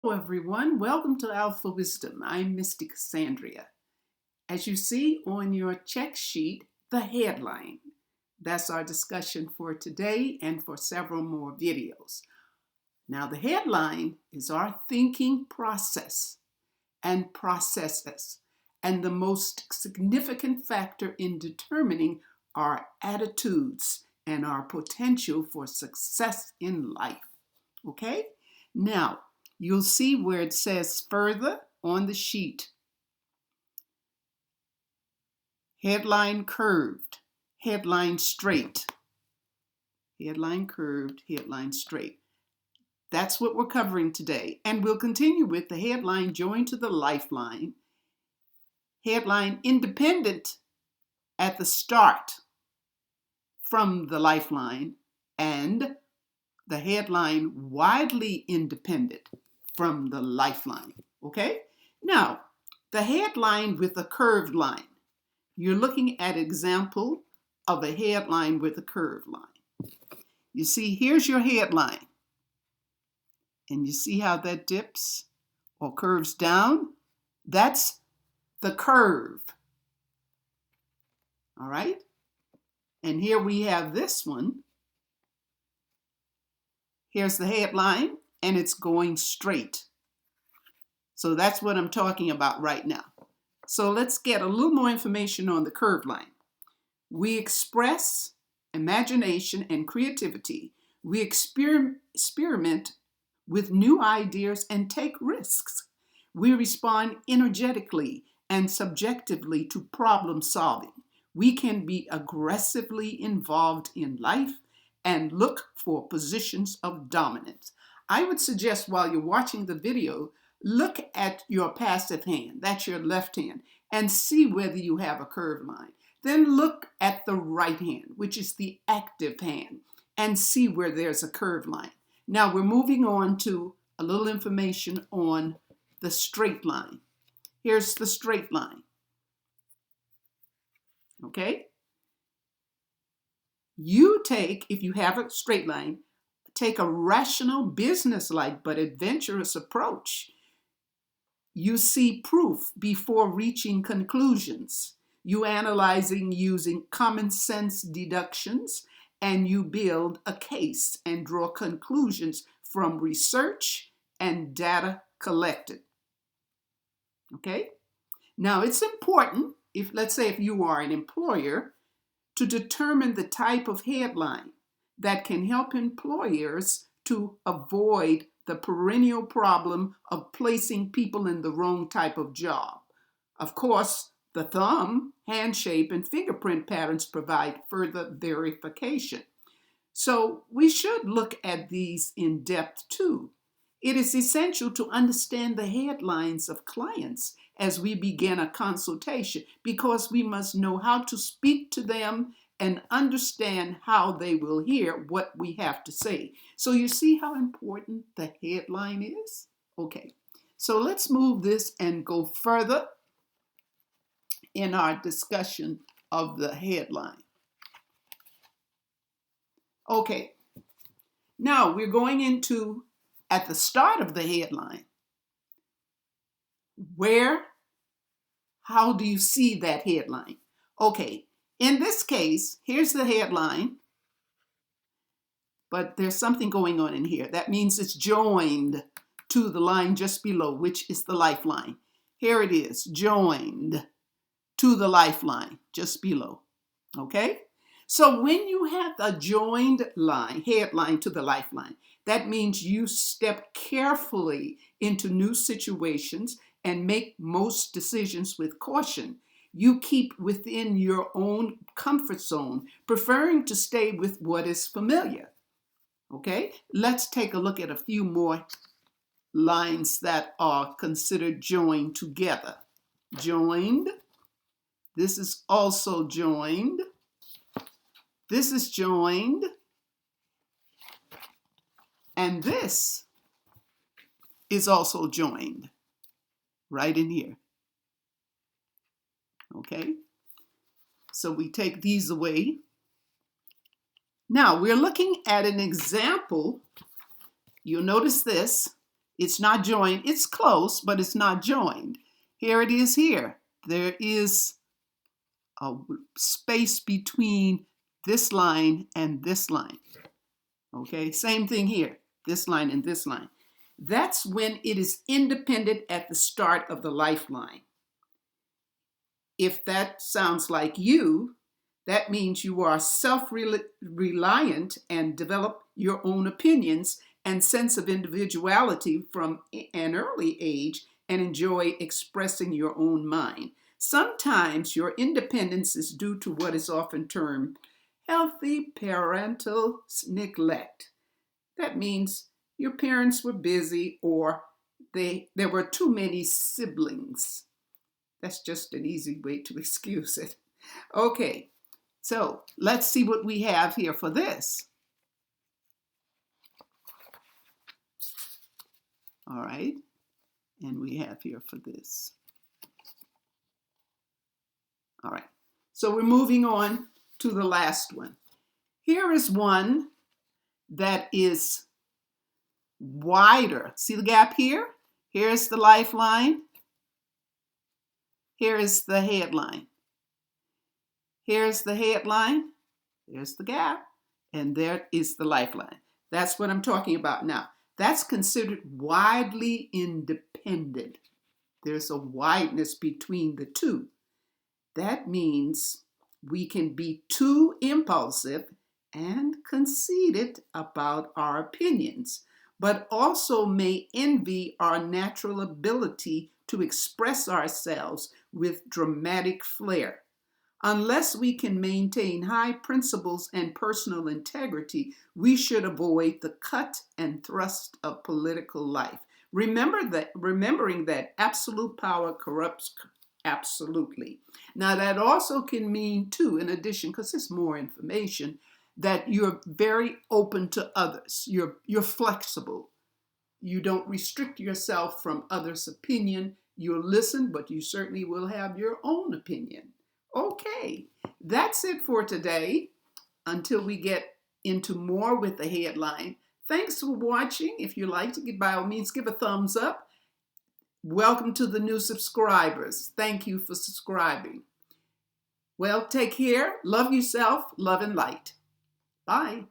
Hello everyone, welcome to Alphawisdom. I'm Mystic Cassandria. As you see on your check sheet, the headline. That's our discussion for today and for several more videos. Now the headline is our thinking process and processes, and the most significant factor in determining our attitudes and our potential for success in life. Okay? Now, you'll see where it says further on the sheet. Headline curved, headline straight. Headline curved, headline straight. That's what we're covering today. And we'll continue with the headline joined to the lifeline. Headline independent at the start from the lifeline, and the headline widely independent from the lifeline. Okay? Now, the headline with a curved line. You're looking at an example of a headline with a curved line. You see, here's your headline. And you see how that dips or curves down? That's the curve. All right? And here we have this one. Here's the headline, and it's going straight. So that's what I'm talking about right now. So let's get a little more information on the curved line. We express imagination and creativity. We experiment with new ideas and take risks. We respond energetically and subjectively to problem solving. We can be aggressively involved in life and look for positions of dominance. I would suggest while you're watching the video, look at your passive hand, that's your left hand, and see whether you have a curved line. Then look at the right hand, which is the active hand, and see where there's a curved line. Now we're moving on to a little information on the straight line. Here's the straight line. Okay? You take, if you have a straight line, take a rational, business-like but adventurous approach. You see proof before reaching conclusions. You analyzing using common sense deductions, and you build a case and draw conclusions from research and data collected. Okay? Now it's important, if let's say if you are an employer, to determine the type of headline that can help employers to avoid the perennial problem of placing people in the wrong type of job. Of course, the thumb, hand shape, and fingerprint patterns provide further verification. So we should look at these in depth too. It is essential to understand the headlines of clients as we begin a consultation, because we must know how to speak to them and understand how they will hear what we have to say. So you see how important the headline is? Okay, so let's move this and go further in our discussion of the headline. Okay, now we're going into, at the start of the headline, how do you see that headline? Okay, in this case, here's the headline, but there's something going on in here. That means it's joined to the line just below, which is the lifeline. Here it is, joined to the lifeline just below, okay? So when you have a joined line, headline to the lifeline, that means you step carefully into new situations and make most decisions with caution. You keep within your own comfort zone, preferring to stay with what is familiar. Okay, let's take a look at a few more lines that are considered joined together. Joined. This is also joined. This is joined. And this is also joined right in here. Okay, so we take these away. Now we're looking at an example. You'll notice this. It's not joined. It's close, but it's not joined. Here it is here. There is a space between this line and this line. Okay, same thing here, this line and this line. That's when it is independent at the start of the lifeline. If that sounds like you, that means you are self-reliant and develop your own opinions and sense of individuality from an early age and enjoy expressing your own mind. Sometimes your independence is due to what is often termed healthy parental neglect. That means your parents were busy or there were too many siblings. That's just an easy way to excuse it. Okay, so let's see what we have here for this. All right, and we have here for this. All right, so we're moving on to the last one. Here is one that is wider. See the gap here? Here's the lifeline. Here is the headline. Here's the headline. There's the gap. And there is the lifeline. That's what I'm talking about now. That's considered widely independent. There's a wideness between the two. That means we can be too impulsive and conceited about our opinions, but also may envy our natural ability to express ourselves with dramatic flair. Unless we can maintain high principles and personal integrity, we should avoid the cut and thrust of political life. Remembering that absolute power corrupts absolutely. Now that also can mean too, in addition, because there's more information, that you're very open to others. You're flexible. You don't restrict yourself from others' opinion. You'll listen, but you certainly will have your own opinion. Okay, that's it for today. Until we get into more with the headline. Thanks for watching. If you liked it, by all means, give a thumbs up. Welcome to the new subscribers. Thank you for subscribing. Well, take care. Love yourself. Love and light. Bye.